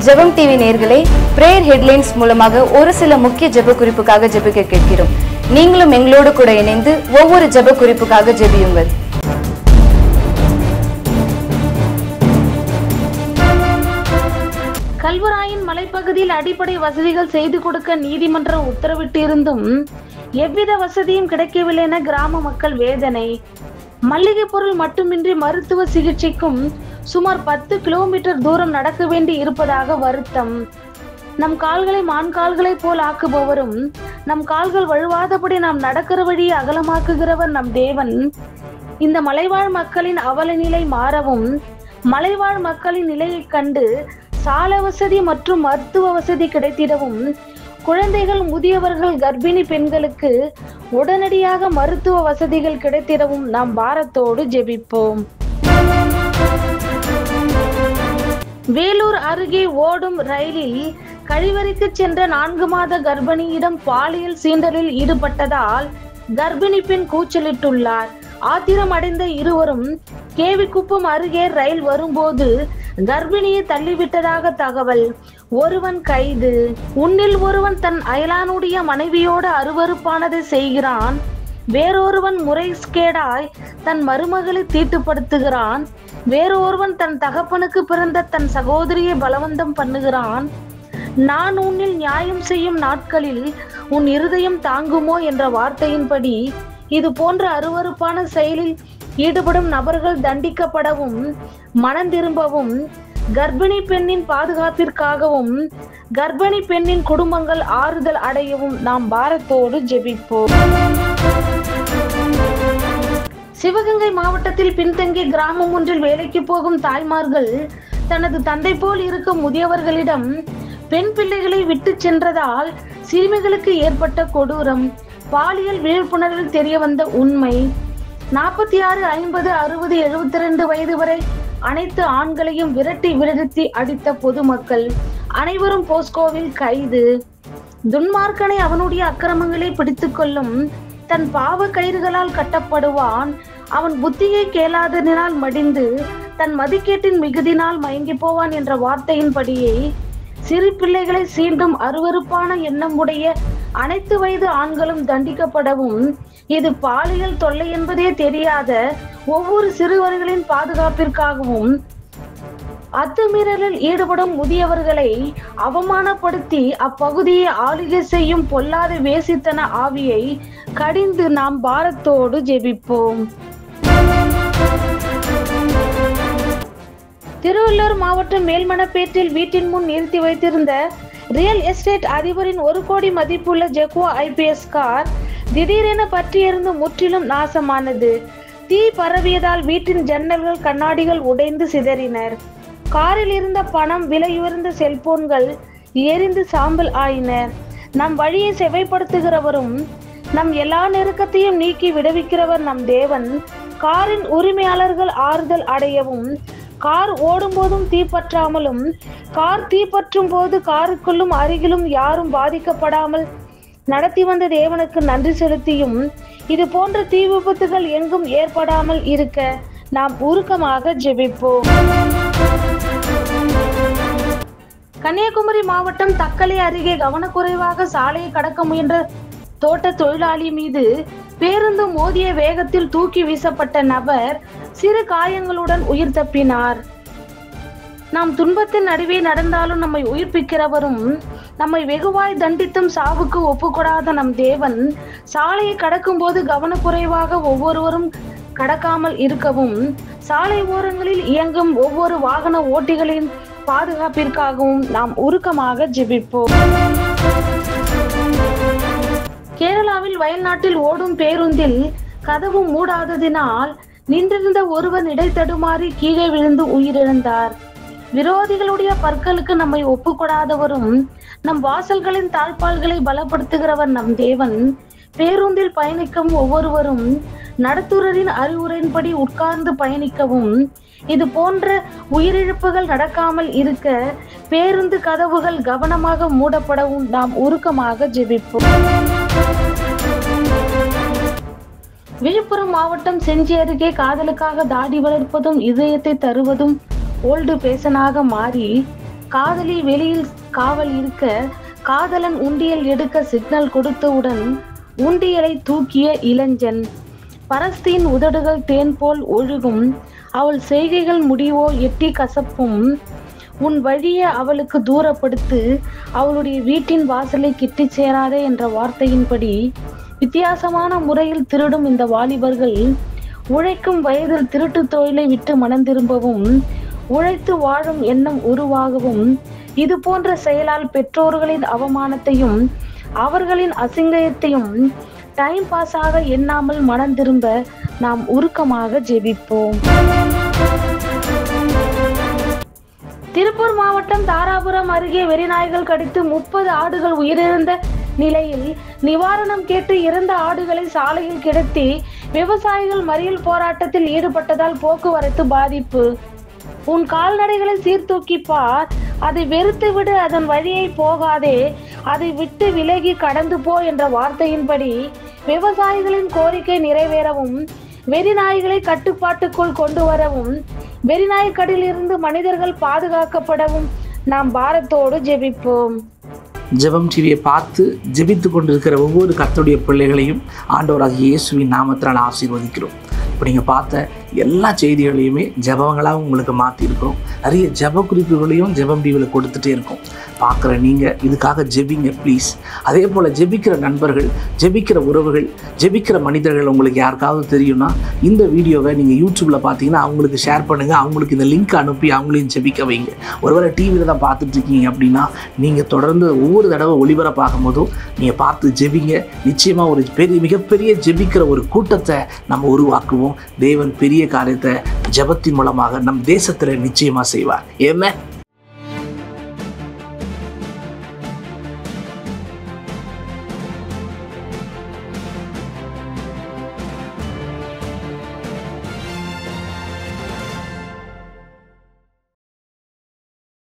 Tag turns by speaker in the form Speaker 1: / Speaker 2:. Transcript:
Speaker 1: ஜெபம் டிவி நேயர்களே, prayer headlines மூலமாக ஒரு சில முக்கிய ஜெப குறிப்புக்காக ஜெபிக்க கேட்கிறோம். நீங்களும் எங்களோடு கூட இணைந்து ஒவ்வொரு ஜெப குறிப்புக்காக ஜெபியுங்கள்.
Speaker 2: கல்வராயன் மலைப்பகுதியில் அடிப்படை வசதிகள் செய்து கொடுக்க நீதிமன்றம் உத்தரவிட்டிருந்தும் எவ்வித வசதியும் கிடைக்கவில்லை என கிராம மக்கள் வேதனை. மல்லிகை பொருள் மட்டுமின்றி மருத்துவ சிகிச்சைக்கும் சுமார் 10 கிலோமீட்டர் தூரம் நடக்க வேண்டி இருப்பதாக வருத்தம். நம் கால்களை மான் கால்களை போல் ஆக்குபவரும் நம் கால்கள் வழுவாதபடி நாம் நடக்கிற வழியை அகலமாக்குகிறவர் நம் தேவன். இந்த மலைவாழ் மக்களின் அவல நிலை மாறவும், மலைவாழ் மக்களின் நிலையை கண்டு சாலை வசதி மற்றும் மருத்துவ வசதி கிடைத்திடவும், குழந்தைகள், முதியவர்கள், கர்ப்பிணி பெண்களுக்கு உடனடியாக மருத்துவ வசதிகள் கிடைத்திடவும் நாம் பாரத்தோடு ஜெபிப்போம். வேலூர் அருகே ஓடும் ரயிலில் கழிவறைக்கு சென்ற 4 மாத கர்ப்பிணியிடம் பாலியல் சீண்டலில் ஈடுபட்டதால் கர்ப்பிணி பெண் கூச்சலிட்டுள்ளார். ஆத்திரம் அடைந்த இருவரும் கேவிக்குப்பம் அருகே ரயில் வரும்போது கர்ப்பிணியை தள்ளிவிட்டதாக தகவல். ஒருவன் கைது. உன்னில் ஒருவன் தன் அயலானுடைய மனைவியோடு அருவருப்பானதை செய்கிறான். வேறொருவன் முறைகேடாய் தன் மருமகளை தீட்டுப்படுத்துகிறான். வேறொருவன் தன் தகப்பனுக்கு பிறந்த தன் சகோதரியை பலவந்தம் பண்ணுகிறான். நான் உன்னில் நியாயம் செய்யும் நாட்களில் உன் இருதயம் தாங்குமோ என்ற வார்த்தையின்படி இது போன்ற அருவருப்பான செயலில் ஈடுபடும் நபர்கள் தண்டிக்கப்படவும், மனம் திரும்பவும், கர்ப்பிணி பெண்ணின் பாதுகாப்பிற்காகவும் கர்ப்பிணி பெண்ணின் குடும்பங்கள் ஆறுதல் அடையவும் நாம் பாரத்தோடு ஜெபிப்போம். சிவகங்கை மாவட்டத்தில் பின்தங்கிய கிராமம் ஒன்றில் வேலைக்கு போகும் தாய்மார்கள் தனது தந்தை போல் இருக்கும் முதியவர்களிடம் பெண் பிள்ளைகளை விட்டு சென்றதால் சிறுமிகளுக்கு ஏற்பட்ட கொடூரம். பாலியல் விழிப்புணர்வில் தெரிய வந்த உண்மை. 46, 50, 60, 72 வயது வரை அனைத்து ஆண்களையும் விரட்டி அடித்த பொதுமக்கள் அனைவரும் போஸ்கோவில் கைது. துன்மார்க்கனை அவனுடைய அக்கிரமங்களை பிடித்துக் கொள்ளும் தன் பாவ கயிறுகளால் கட்டப்படுவான். அவன் புத்தியை கேளாததினால் மடிந்து தன் மதிக்கேட்டின் மிகுதினால் மயங்கி போவான் என்ற வார்த்தையின்படியே சிறு பிள்ளைகளை சீண்டும் அருவருப்பான எண்ணம் உடைய அனைத்து வயது ஆண்களும் தண்டிக்கப்படவும், இது பாலியல் தொல்லை என்பதே தெரியாத ஒவ்வொரு சிறுவர்களின் பாதுகாப்பிற்காகவும் அத்துமீறலில் ஈடுபடும் முதியவர்களை அவமானப்படுத்தி அப்பகுதியை ஆளுகை செய்யும் பொல்லாத வேசித்தன ஆவியை கடிந்து நாம் பாரத்தோடு ஜெபிப்போம். திருவள்ளூர் மாவட்டம் மேல்மணப்பேட்டில் வீட்டின் முன் நிறுத்தி வைத்திருந்த ரியல் எஸ்டேட் அதிபரின் 1 கோடி மதிப்புள்ள ஜெக்வா IPS கார் திடீரென பற்றி எரிந்து முற்றிலும் நாசமானது. தீ பரவியதால் வீட்டின் ஜன்னல்கள், கண்ணாடிகள் உடைந்து சிதறினர். காரில் இருந்த பணம், விலையுயர்ந்த செல்போன்கள் எரிந்து சாம்பல் ஆயின. நம் வழியை செவைப்படுத்துகிறவரும் நம் எல்லா நெருக்கத்தையும் நீக்கி விடுவிக்கிறவர் நம் தேவன். காரின் உரிமையாளர்கள் ஆறுதல் அடையவும், கார் ஓடும் போதும் தீப்பற்றாமலும், கார் தீப்பற்றும் போது காருக்குள்ளும் அருகிலும் யாரும் பாதிக்கப்படாமல் நடத்தி வந்த தேவனுக்கு நன்றி செலுத்தியும், இது போன்ற தீ விபத்துகள் எங்கும் ஏற்படாமல் இருக்க நாம் உருக்கமாக ஜெபிப்போம். கன்னியாகுமரி மாவட்டம் தக்கலை அருகே கவனக்குறைவாக சாலையை கடக்க முயன்ற தோட்ட தொழிலாளி மீது பேருந்து மோதிய வேகத்தில் தூக்கி வீசப்பட்ட நபர் சிறு காயங்களுடன் உயிர் தப்பினார். நாம் துன்பத்தின் நடுவே நடந்தாலும் நம்மை உயிர்ப்பிக்கிறவரும் நம்மை வெகுவாய் தண்டித்தும் சாவுக்கு ஒப்புக்கொடாத நம் தேவன் சாலையை கடக்கும் போது கவனக்குறைவாக ஒவ்வொருவரும் கடக்காமல் இருக்கவும், சாலை ஓரங்களில் இயங்கும் ஒவ்வொரு வாகன ஓட்டிகளின் பாதுகாப்பிற்காகவும் நாம் உருக்கமாக ஜெபிப்போம். கேரளாவில் வயல்நாட்டில் ஓடும் பேருந்தில் கதவு மூடாததினால் நின்றிருந்த ஒருவர் இடைத்தடுமாறி கீழே விழுந்து உயிரிழந்தார். விரோதிகளுடைய பற்களுக்கு நம்மை ஒப்புக்கொடாதவரும் நம் வாசல்களின் தாழ்பால்களை பலப்படுத்துகிறவர் நம் தேவன். பேருந்தில் பயணிக்கும் ஒவ்வொருவரும் நடத்துனரின் அறிவுரையின்படி உட்கார்ந்து பயணிக்கவும், இது போன்ற உயிரிழப்புகள் நடக்காமல் இருக்க பேருந்து கதவுகள் கவனமாக மூடப்படவும் நாம் உருக்கமாக ஜெபிப்போம். விழுப்புரம் மாவட்டம் செஞ்சி அருகே காதலுக்காக தாடி வளர்ப்பதும் இதயத்தை தருவதும் ஓல்டு பேஷனாக மாறி காதலி வெளியில் காவல் இருக்க காதலன் உண்டியல் எடுக்க சிக்னல் கொடுத்தவுடன் உண்டியலை தூக்கிய இளைஞன். பரஸ்தியின் உதடுகள் தேன் போல் ஒழுகும், அவள் செய்கைகள் முடிவோ எட்டி கசப்பும். உன் வழியை அவளுக்கு தூரப்படுத்து, அவளுடைய வீட்டின் வாசலை கிட்டி சேராதே என்ற வார்த்தையின்படி வித்தியாசமான முறையில் திருடும் இந்த வாலிபர்கள் உழைக்கும் வயதில் திருட்டு தொழிலை விட்டு மனம் திரும்பவும் உழைத்து வாழும் எண்ணம் உருவாகவும் இது போன்ற செயலால் பெற்றோர்களின் அவமானத்தையும் அவர்களின் அசிங்கத்தையும் டைம் பாஸாக எண்ணாமல் மனம் திரும்ப நாம் உருக்கமாக ஜெபிப்போம். திருப்பூர் மாவட்டம் தாராபுரம் அருகே வெறிநாய்கள் கடித்து 30 ஆடுகள் உயிரிழந்த நிலையில் நிவாரணம் கேட்டு இறந்த ஆடுகளை சாலையில் கிடத்தி விவசாயிகள் மறியல் போராட்டத்தில் ஈடுபட்டதால் போக்குவரத்து பாதிப்பு. உன் கால்நடைகளை சீர்தூக்கி பார், அதை வெறுத்து விடு, அதன் வழியை போகாதே, அதை விட்டு விலகி கடந்து போ என்ற வார்த்தையின்படி விவசாயிகளின் கோரிக்கை நிறைவேறவும் வெறிநாய்களை கட்டுப்பாட்டுக்குள் கொண்டு வரவும் வெறிநாய்க்கடிலிருந்து மனிதர்கள் பாதுகாக்கப்படவும் நாம் பாரத்தோடு ஜெபிப்போம்.
Speaker 3: ஜெபம் டிவியை பார்த்து ஜெபித்து கொண்டிருக்கிற ஒவ்வொரு கர்த்தருடைய பிள்ளைகளையும் ஆண்டவராகிய இயேசுவின் நாமத்தினால் ஆசீர்வதிக்கிறோம். இப்போ நீங்கள் பார்த்த எல்லா செய்திகளையுமே ஜெபங்களாக உங்களுக்கு மாற்றிருக்கிறோம். நிறைய ஜெப குறிப்புகளையும் ஜெபம் டிவியில் கொடுத்துட்டே இருக்கோம். பார்க்குற நீங்கள் இதுக்காக ஜெபிங்க ப்ளீஸ். அதே போல் ஜெபிக்கிற நண்பர்கள், ஜெபிக்கிற உறவுகள், ஜெபிக்கிற மனிதர்கள் உங்களுக்கு யாருக்காவது தெரியும்னா இந்த வீடியோவை நீங்கள் யூடியூப்பில் பார்த்தீங்கன்னா அவங்களுக்கு ஷேர் பண்ணுங்கள். அவங்களுக்கு இந்த லிங்க் அனுப்பி அவங்களையும் ஜெபிக்க வைங்க. ஒருவேளை டிவியில் தான் பார்த்துட்ருக்கீங்க அப்படின்னா நீங்கள் தொடர்ந்து ஒவ்வொரு தடவை ஒளிபரப்பாகும் போதும் நீங்கள் பார்த்து ஜெபிங்க. நிச்சயமாக ஒரு மிகப்பெரிய ஜெபிக்கிற ஒரு கூட்டத்தை நம்ம உருவாக்குவோம். தேவன் பெரிய காரியத்தை ஜெபத்தின் மூலமாக நம் தேசத்தில் நிச்சயமாக செய்வார். ஏமே